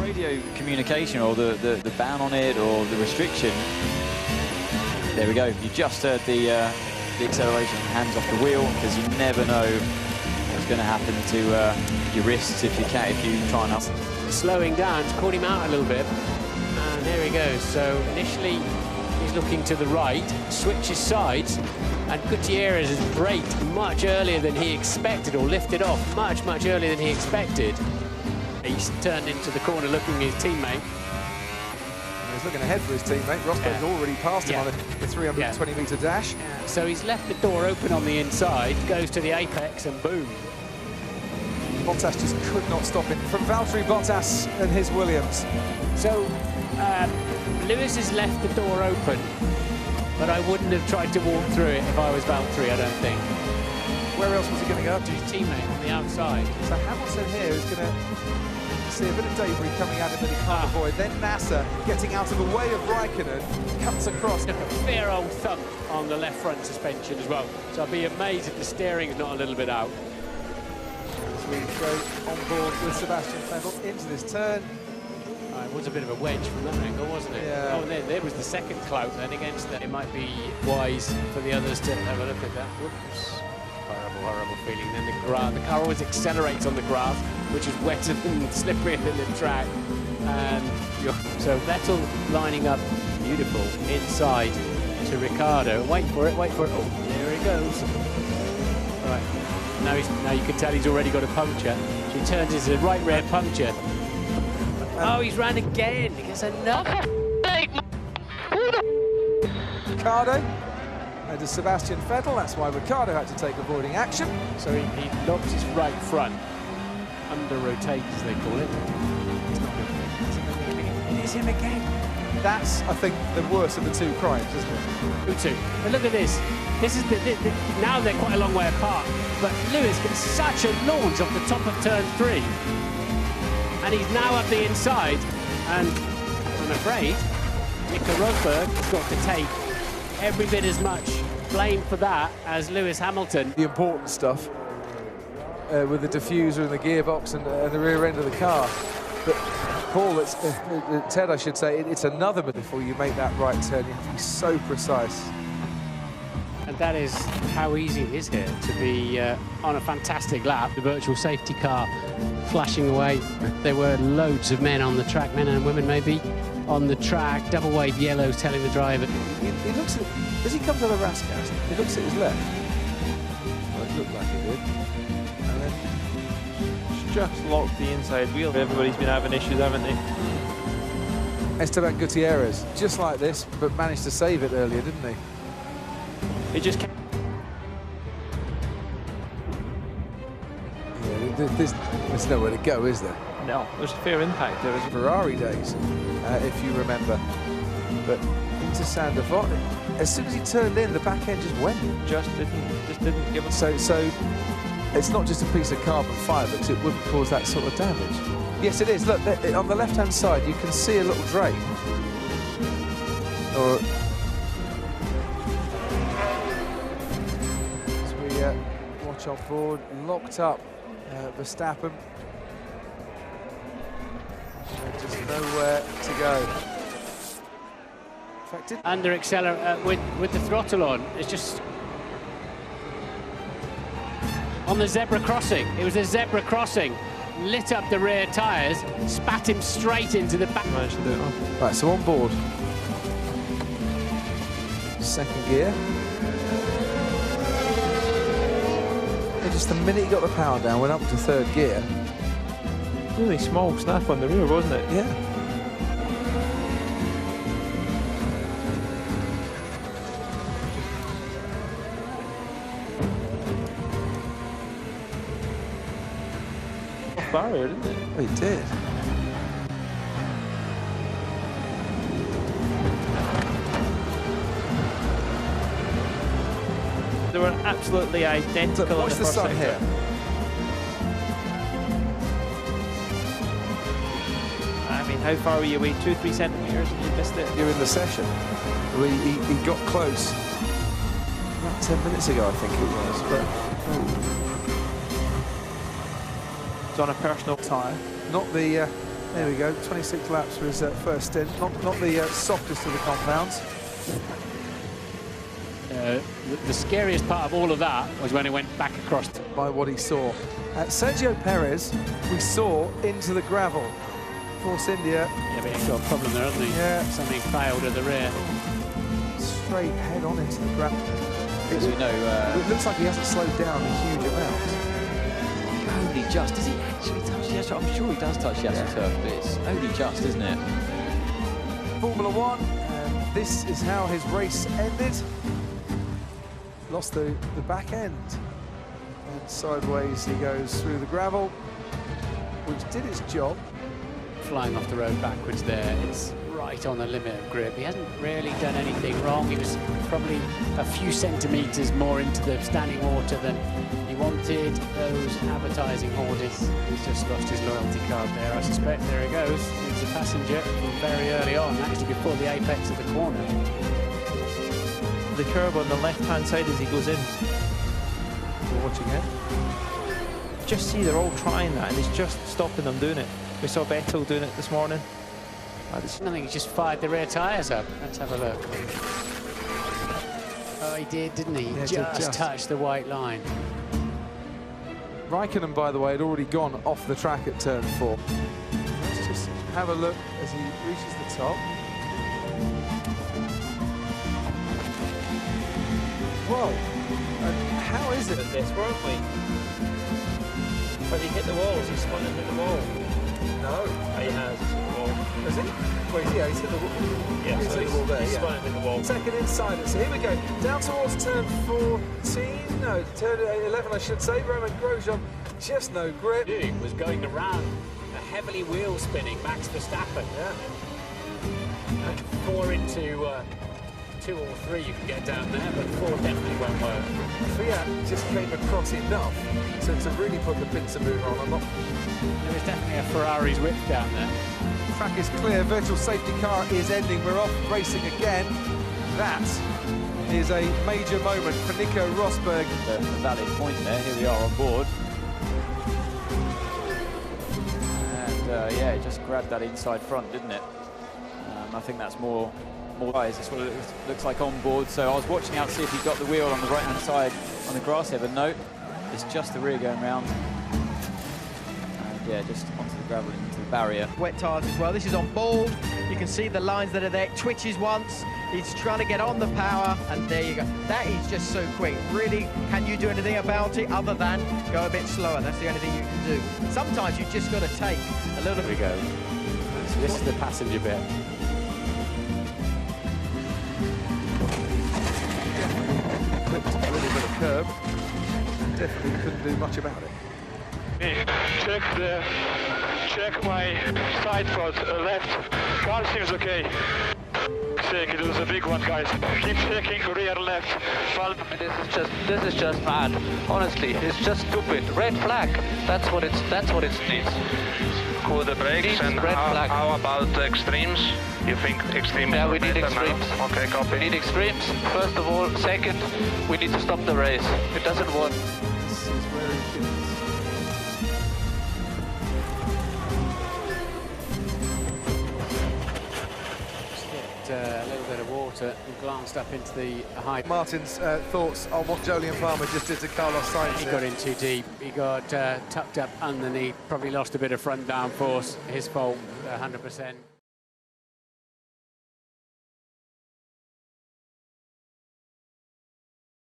radio communication or the ban on it or the restriction. There we go. You just heard the acceleration, hands off the wheel, because you never know what's going to happen to your wrists if you try and up. Slowing down, it's caught him out a little bit, and there he goes. So initially he's looking to the right, switches sides, and Gutierrez has braked much earlier than he expected, or lifted off much earlier than he expected. He's turned into the corner looking at his teammate. He's looking ahead for his teammate. Rosberg's already passed him on the 320-metre dash. So he's left the door open on the inside, goes to the apex, and boom. Bottas just could not stop him. From Valtteri Bottas and his Williams. So Lewis has left the door open, but I wouldn't have tried to walk through it if I was Valtteri, I don't think. Where else was he going to go? To his teammate on the outside. So Hamilton here is going to see a bit of debris coming at him that he can't avoid. Then Nasser getting out of the way of Raikkonen, cuts across. Look, a fair old thump on the left front suspension as well. So I'd be amazed if the steering's not a little bit out. As we go on board with Sebastian Vettel into this turn. It was a bit of a wedge from that angle, wasn't it? Yeah. Oh, and then there was the second clout then against that. It might be wise for the others to have a look at that. Whoops. Horrible feeling. Then the car always accelerates on the grass, which is wetter than slipperier than the track. And so Vettel lining up beautiful inside to Ricciardo. Wait for it. Oh, there he goes. Right. Now you can tell he's already got a puncture. He turns into the right rear puncture. Oh, he's ran again. He gets another. Ricciardo. And to Sebastian Vettel, that's why Ricciardo had to take avoiding action. So he locks his right front, under rotate as they call it. It is him again. That's, I think, the worst of the two crimes, isn't it? Who two? But look at this. This is now they're quite a long way apart. But Lewis gets such a launch off the top of turn 3. And he's now up the inside. And I'm afraid Nico Rosberg has got to take every bit as much blame for that as Lewis Hamilton. The important stuff with the diffuser and the gearbox and the rear end of the car. But Paul, Ted, I should say, it's another bit before you make that right turn. You have to be so precise. And that is how easy it is here to be on a fantastic lap. The virtual safety car flashing away. There were loads of men on the track, men and women maybe, on the track. Double wave yellows telling the driver. He looks at, as he comes out of Raskas, he looks at his left. Well, it looked like he did. And then it's just locked the inside wheel. Everybody's been having issues, haven't they? Esteban Gutierrez, just like this, but managed to save it earlier, didn't he? It just can't. Yeah, there's nowhere to go, is there? No, there's a fair impact there. Ferrari days, if you remember. But into Sandoval, as soon as he turned in, the back end just went. Just didn't give us. So it's not just a piece of carbon fibre, because it wouldn't cause that sort of damage. Yes, it is. Look, on the left-hand side, you can see a little drain. Or as we watch on board, locked up, Verstappen. Just nowhere to go. Affected. Under accelerate with the throttle on. It's just on the zebra crossing. It was a zebra crossing. Lit up the rear tyres, spat him straight into the back. Managed to do it all. Right, so on board. Second gear. And just the minute he got the power down, went up to third gear. Really small snap on the rear, wasn't it? Yeah. Off barrier, didn't it? Oh, he did. They were absolutely identical. Look, watch in the first sun sector. here. I mean, how far were you away? 2-3 centimetres and you missed it? During the session. He got close. About 10 minutes ago, I think it was. But It's on a personal tyre. Not the There we go, 26 laps for his first stint. Not the softest of the compounds. The scariest part of all of that was when it went back across. By what he saw. Sergio Perez, we saw into the gravel. Force India. Yeah, but he's got a problem there, hasn't he? Yeah. Something failed at the rear. Straight head on into the gravel. As you know, It looks like he hasn't slowed down a huge amount. only just. Does he actually touch the asphalt? I'm sure he does touch the asphalt, but it's only just, isn't it? Formula One, and this is how his race ended. Lost the back end. And sideways he goes through the gravel, which did its job. Flying off the road backwards there, it's right on the limit of grip. He hasn't really done anything wrong. He was probably a few centimetres more into the standing water than he wanted. Those advertising hoarders, he's just lost his loyalty card there. I suspect there he goes. It's a passenger from very early on, actually before the apex of the corner. The curb on the left-hand side as he goes in. We're watching it. Just see, they're all trying that, and it's just stopping them doing it. We saw Vettel doing it this morning. I think he just fired the rear tyres up. Let's have a look. Oh, he did, didn't he? Yeah, just touched the white line. Raikkonen, by the way, had already gone off the track at turn 4. Let's just have a look as he reaches the top. Whoa, and how is it? This, weren't we? Has he hit the wall? Has he spun into the wall? No. Oh, he has. Has he? Wait, yeah, he's hit the wall. Yeah, He's so hit the wall there, he's yeah. spun into the wall. Second inside it. So here we go. Down towards turn 14. No, turn 11, I should say. Roman Grosjean, just no grip. He was going around a heavily wheel spinning Max Verstappen. Yeah. And 4 into 2 or 3 you can get down there, but 4 definitely won't work. Fiat just came across enough to really put the pincer mover on. There is definitely a Ferrari's whip down there. Track is clear. Virtual safety car is ending. We're off racing again. That is a major moment for Nico Rosberg. A valid point there. Here we are on board. And yeah, it just grabbed that inside front, didn't it? I think that's more eyes. That's what it looks like on board. So I was watching out to see if he got the wheel on the right-hand side on the grass here, but no, it's just the rear going round. And yeah, just onto the gravel and into the barrier. Wet tyres as well. This is on board. You can see the lines that are there. Twitches once. He's trying to get on the power, and there you go. That is just so quick. Really, can you do anything about it other than go a bit slower? That's the only thing you can do. Sometimes you just got to take a little Here we go. So this is the passenger bit. Clipped a little bit of curb. Definitely couldn't do much about it. Check my side front left. Car seems okay. It was a big one, guys. Keep checking rear left. Valve. This is just bad. Honestly, it's just stupid. Red flag. That's what it needs. Cool the brakes. And red flag. how about the extremes? You think extremes? Yeah, are we need better extremes. now? Okay, copy. We need extremes. First of all. Second, we need to stop the race. It doesn't work. This is where he is. A little bit of water and glanced up into the high. Martin's thoughts on what Jolyon Palmer just did to Carlos Sainz. He got in too deep. He got tucked up underneath. Probably lost a bit of front downforce. His fault, 100%.